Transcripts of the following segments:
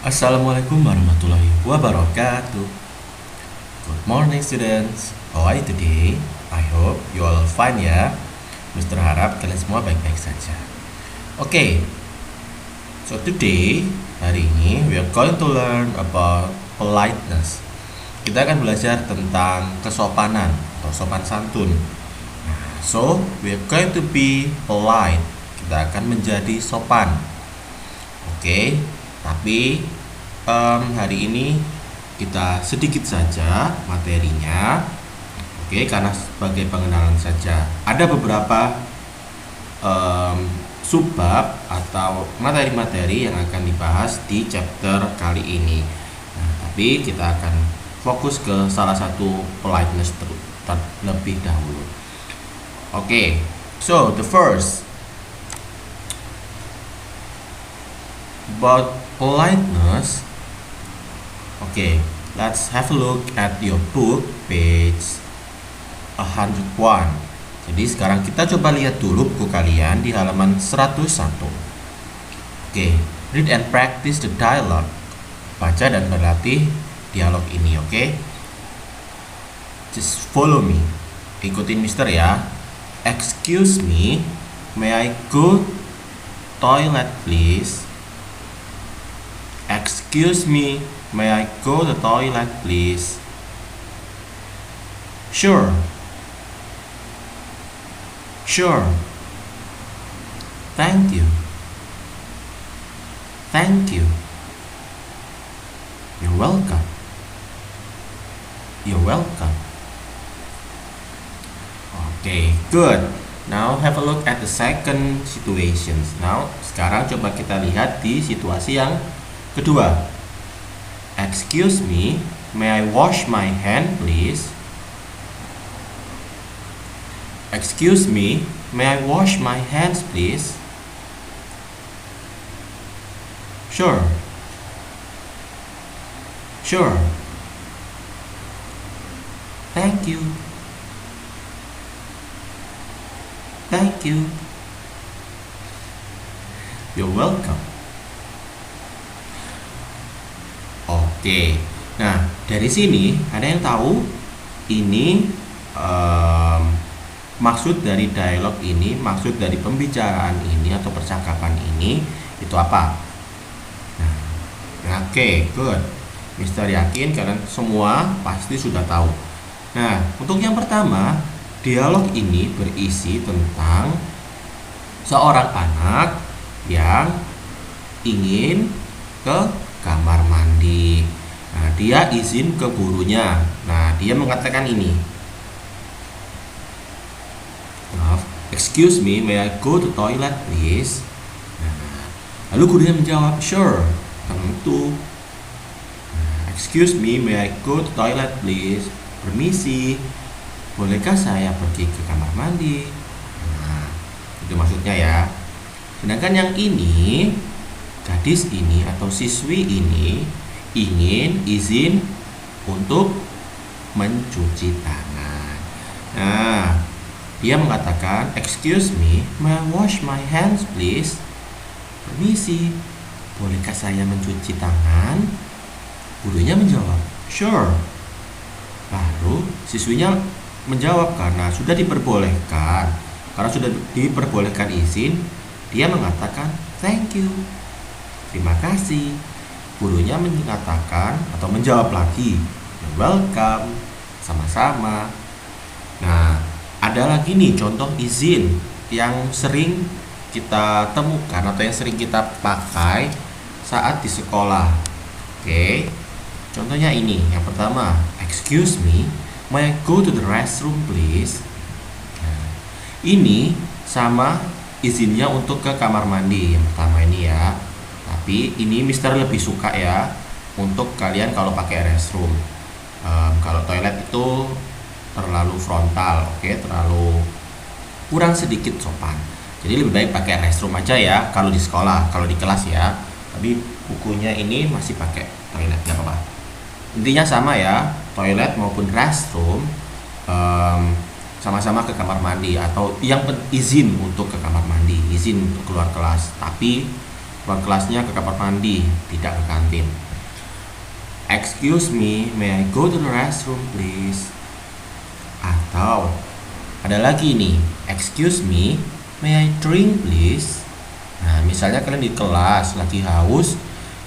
Assalamualaikum warahmatullahi wabarakatuh. Good morning students. How are you today? I hope you all fine ya. Mister harap kalian semua baik-baik saja. Oke. So today, hari ini we are going to learn about politeness. Kita akan belajar tentang kesopanan atau sopan santun. So we are going to be polite. Kita akan menjadi sopan. Oke. Tapi hari ini kita sedikit saja materinya, oke, karena sebagai pengenalan saja. Ada beberapa subbab atau materi-materi yang akan dibahas di chapter kali ini. Nah, tapi kita akan fokus ke salah satu politeness terlebih dahulu. Oke, so the first about politeness. Okay, let's have a look at your book page 101. Jadi sekarang kita coba lihat dulu buku kalian di halaman 101. Okay, read and practice the dialogue. Baca dan berlatih dialog ini, okay? Just follow me. Ikutin Mister ya. Excuse me, may I go toilet please? Excuse me, may I go to the toilet please? Sure. Sure. Thank you. Thank you. You're welcome. You're welcome. Okay, good. Now have a look at the second situations. Now, sekarang coba kita lihat di situasi yang kedua. Excuse me, may I wash my hand please? Excuse me, may I wash my hands please? Sure. Sure. Thank you. Thank you. You're welcome. Oke, nah dari sini ada yang tahu ini maksud dari dialog ini, maksud dari pembicaraan ini atau percakapan ini itu apa? Nah, oke, good. Mister yakin kalian semua pasti sudah tahu. Nah, untuk yang pertama, dialog ini berisi tentang seorang anak yang ingin ke kamar mandi. Nah, dia izin ke gurunya. Nah, dia mengatakan ini. Excuse me, may I go to toilet please? Nah, lalu gurunya menjawab, sure, tentu. Nah, excuse me, may I go to toilet please? Permisi, bolehkah saya pergi ke kamar mandi? Nah, itu maksudnya ya. Sedangkan yang ini, gadis ini atau siswi ini ingin izin untuk mencuci tangan. Nah, dia mengatakan, excuse me, may I wash my hands please? Permisi, bolehkah saya mencuci tangan? Gurunya menjawab, sure. Lalu siswinya menjawab karena sudah diperbolehkan. Karena sudah diperbolehkan izin, dia mengatakan, thank you. Terima kasih. Gurunya mengatakan atau menjawab lagi, you're welcome. Sama-sama. Nah, ada lagi nih contoh izin yang sering kita temukan atau yang sering kita pakai saat di sekolah. Oke. Contohnya ini. Yang pertama, excuse me, may I go to the restroom please? Nah, ini sama izinnya untuk ke kamar mandi yang pertama ini ya. Tapi ini Mister lebih suka ya untuk kalian kalau pakai restroom. Kalau toilet itu terlalu frontal, oke, terlalu kurang sedikit sopan. Jadi lebih baik pakai restroom aja ya kalau di sekolah, kalau di kelas ya. Tapi bukunya ini masih pakai toilet, nggak apa-apa. Intinya sama ya, toilet maupun restroom sama-sama ke kamar mandi atau yang izin untuk ke kamar mandi, izin untuk keluar kelas. Tapi keluar kelasnya ke kamar mandi, tidak ke kantin. Excuse me, may I go to the restroom please? Atau ada lagi nih, excuse me, may I drink please? Nah, misalnya kalian di kelas lagi haus,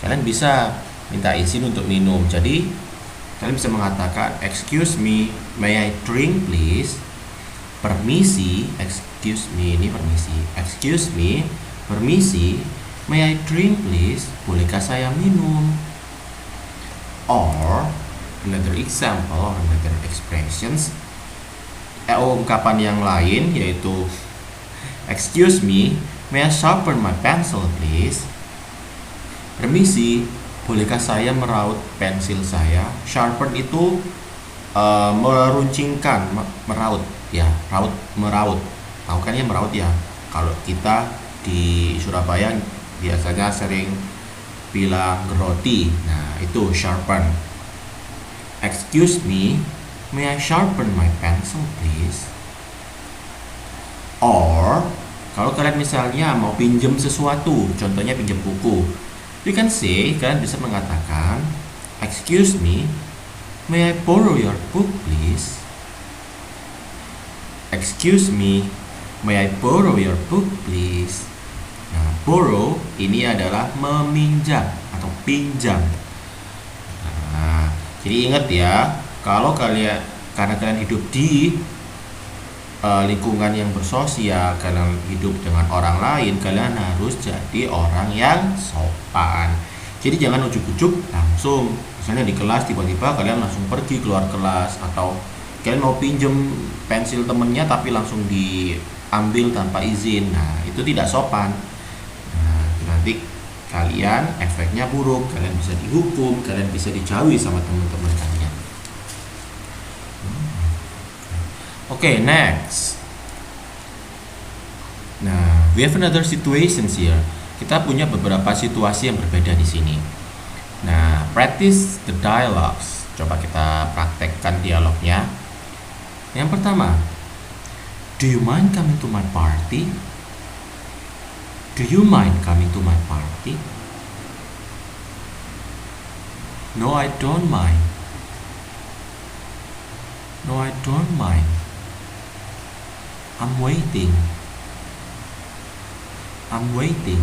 kalian bisa minta izin untuk minum. Jadi kalian bisa mengatakan excuse me, may I drink please? Permisi, excuse me, ini permisi. Excuse me, permisi, may I drink please? Bolehkah saya minum? Or another example or another expressions, ungkapan yang lain yaitu excuse me, may I sharpen my pencil please? Permisi, bolehkah saya meraut pensil saya? Sharpen itu meruncingkan, meraut ya, meraut. Tahu kan ya meraut ya? Kalau kita di Surabaya biasanya sering bilang roti. Nah, itu sharpen. Excuse me, may I sharpen my pencil please? Or kalau kalian misalnya mau pinjam sesuatu, contohnya pinjam buku, you can say, kalian bisa mengatakan excuse me, may I borrow your book please? Excuse me, may I borrow your book please? Nah, borrow ini adalah meminjam atau pinjam. Nah, jadi ingat ya, kalau karena kalian hidup di lingkungan yang bersosial, kalian hidup dengan orang lain, kalian harus jadi orang yang sopan. Jadi jangan ujuk-ujuk langsung, misalnya di kelas tiba-tiba kalian langsung pergi keluar kelas, atau kalian mau pinjam pensil temennya tapi langsung diambil tanpa izin. Nah, itu tidak sopan. Nanti kalian efeknya buruk, kalian bisa dihukum, kalian bisa dijauhi sama teman-teman kalian. Oke, next. Nah, we have another situations here. Kita punya beberapa situasi yang berbeda di sini. Nah, practice the dialogues. Coba kita praktekkan dialognya. Yang pertama, do you mind coming to my party? Do you mind coming to my party? No, I don't mind. No, I don't mind. I'm waiting. I'm waiting.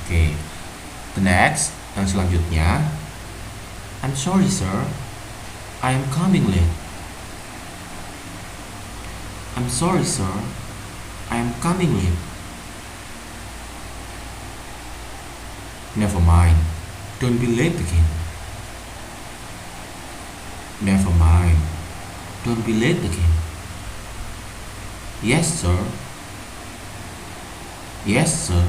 Okay. The next, yang selanjutnya. I'm sorry, sir. I am coming late. I'm sorry, sir. I am coming late. Never mind. Don't be late again. Never mind. Don't be late again. Yes, sir. Yes, sir.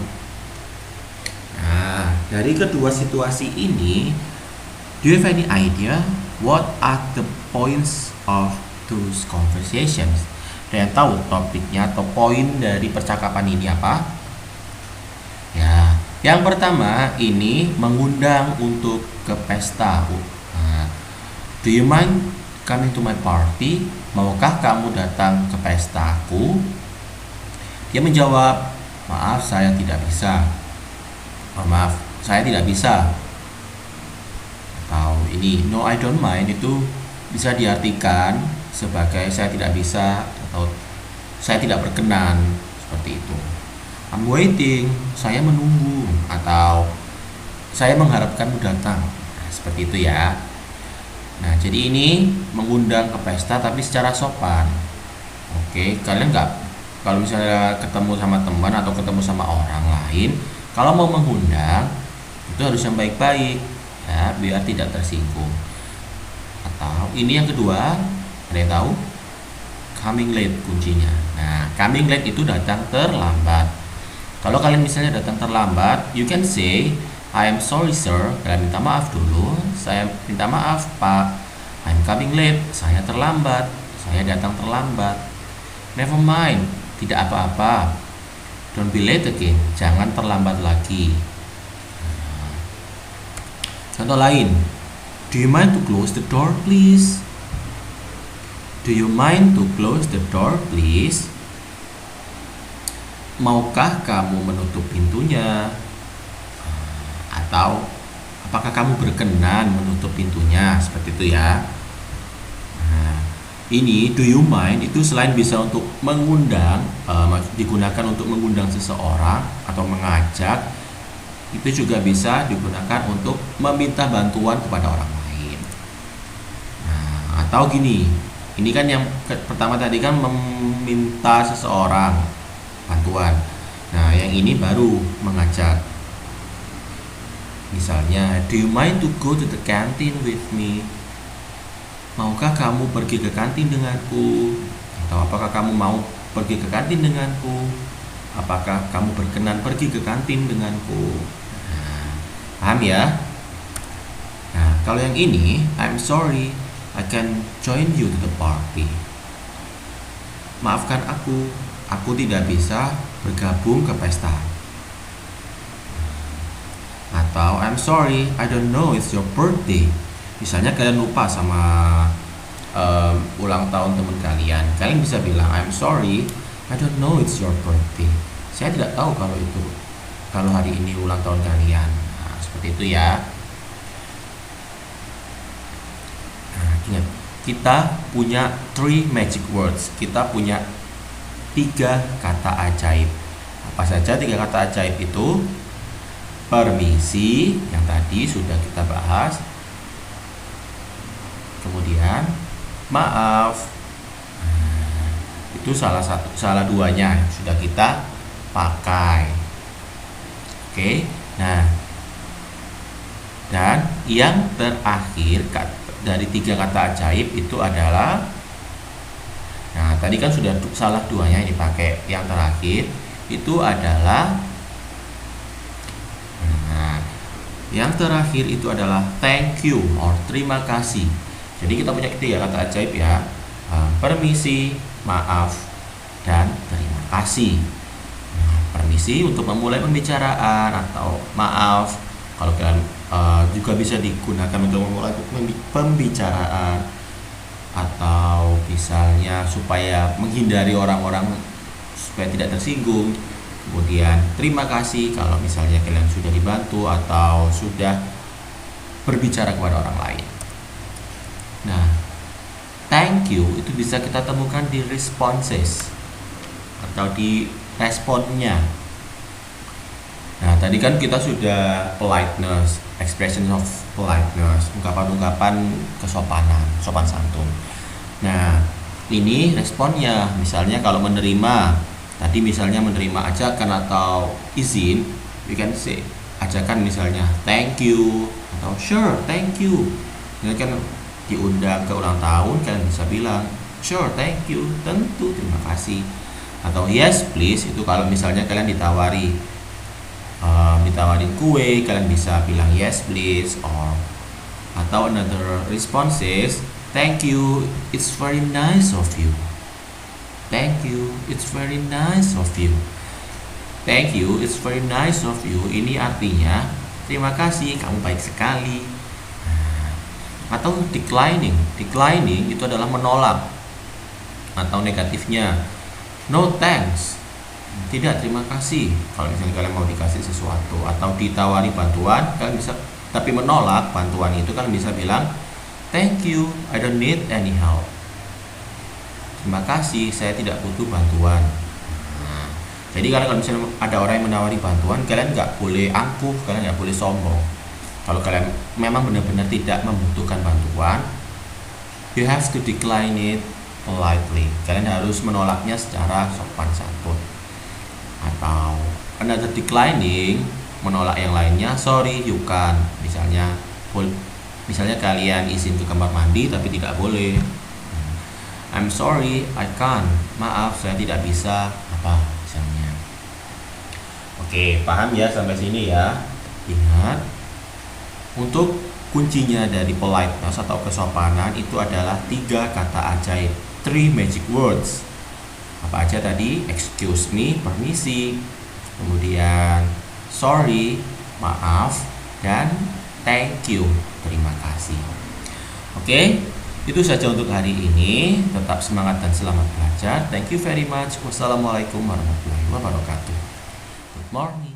Nah, dari kedua situasi ini, do you have any idea what are the points of those conversations? Ada yang tahu topiknya atau poin dari percakapan ini apa? Ya, yang pertama ini mengundang untuk ke pesta. Nah, do you mind coming to my party? Maukah kamu datang ke pestaku? Dia menjawab, maaf saya tidak bisa. Oh, maaf, saya tidak bisa. Atau ini, no I don't mind, itu bisa diartikan sebagai saya tidak bisa atau saya tidak berkenan, seperti itu. I'm waiting, saya menunggu, atau saya mengharapkanmu datang. Nah, seperti itu ya. Nah, jadi ini mengundang ke pesta tapi secara sopan. Oke, kalian kalau misalnya ketemu sama teman atau ketemu sama orang lain, kalau mau mengundang itu harus yang baik-baik ya, biar tidak tersinggung. Atau ini yang kedua, ada yang tahu? Coming late kuncinya. Nah, coming late itu datang terlambat. Kalau kalian misalnya datang terlambat, you can say, I am sorry sir. Kalian minta maaf dulu. Saya minta maaf pak. I'm coming late. Saya terlambat. Saya datang terlambat. Never mind. Tidak apa-apa. Don't be late again. Jangan terlambat lagi. Contoh lain. Do you mind to close the door please? Do you mind to close the door please? maukah kamu menutup pintunya? Atau apakah kamu berkenan menutup pintunya? Seperti itu ya. Nah, ini do you mind itu selain bisa untuk mengundang, digunakan untuk mengundang seseorang atau mengajak, itu juga bisa digunakan untuk meminta bantuan kepada orang lain. Nah, atau gini, ini kan yang pertama tadi kan meminta seseorang bantuan. Nah, yang ini baru mengajak. Misalnya, do you mind to go to the canteen with me? Maukah kamu pergi ke kantin denganku? Atau apakah kamu mau pergi ke kantin denganku? Apakah kamu berkenan pergi ke kantin denganku? Nah, paham ya? Nah, kalau yang ini, I'm sorry, I can join you to the party. Maafkan aku tidak bisa bergabung ke pesta. Atau I'm sorry, I don't know it's your birthday. Misalnya kalian lupa sama ulang tahun teman kalian, kalian bisa bilang I'm sorry, I don't know it's your birthday. Saya tidak tahu kalau hari ini ulang tahun kalian. Nah, seperti itu ya. Nah, ingat, kita punya 3 magic words. Kita punya 3 kata ajaib. Apa saja 3 kata ajaib itu? Permisi, yang tadi sudah kita bahas. Kemudian maaf. Nah, itu salah duanya sudah kita pakai. Oke. Nah, dan yang terakhir dari 3 kata ajaib itu adalah, nah tadi kan sudah salah duanya ini pakai, yang terakhir itu adalah, nah yang terakhir itu adalah thank you or terima kasih. Jadi kita punya 3 kata ajaib ya, permisi, maaf, dan terima kasih. Nah, permisi untuk memulai pembicaraan, atau maaf kalau kalian juga bisa digunakan untuk memulai pembicaraan, atau misalnya supaya menghindari orang-orang supaya tidak tersinggung. Kemudian terima kasih kalau misalnya kalian sudah dibantu atau sudah berbicara kepada orang lain. Nah, thank you itu bisa kita temukan di responses atau di responnya. Nah, tadi kan kita sudah politeness, expression of politeness, ungkapan-ungkapan kesopanan, sopan santun. Nah, ini responnya. Misalnya kalau menerima, tadi misalnya menerima ajakan atau izin, we can say ajakan misalnya thank you atau sure thank you. Ini kan diundang ke ulang tahun, kalian bisa bilang sure thank you, tentu terima kasih. Atau yes please, itu kalau misalnya kalian ditawarin kue, kalian bisa bilang yes please. Atau another responses, thank you, it's very nice of you. Thank you, it's very nice of you. Thank you, it's very nice of you. Ini artinya terima kasih, kamu baik sekali. Atau declining itu adalah menolak, atau negatifnya no thanks, tidak terima kasih. Kalau misalnya kalian mau dikasih sesuatu atau ditawari bantuan, kalian bisa, tapi menolak bantuan itu kalian bisa bilang thank you, I don't need any help. Terima kasih, saya tidak butuh bantuan. Nah, jadi kalau misalnya ada orang yang menawari bantuan, kalian nggak boleh angkuh, kalian nggak boleh sombong. Kalau kalian memang benar-benar tidak membutuhkan bantuan, you have to decline it politely. Kalian harus menolaknya secara sopan santun. Atau another declining, menolak yang lainnya, sorry you can. Misalnya kalian izin ke kamar mandi tapi tidak boleh. I'm sorry, I can't. Maaf, saya tidak bisa. Apa misalnya? Oke, paham ya sampai sini ya? Ingat, untuk kuncinya dari politeness atau kesopanan itu adalah 3 kata ajaib, 3 magic words. Apa aja tadi? Excuse me, permisi. Kemudian sorry, maaf. Dan thank you, terima kasih. Oke. Itu saja untuk hari ini. Tetap semangat dan selamat belajar. Thank you very much. Wassalamualaikum warahmatullahi wabarakatuh. Good morning.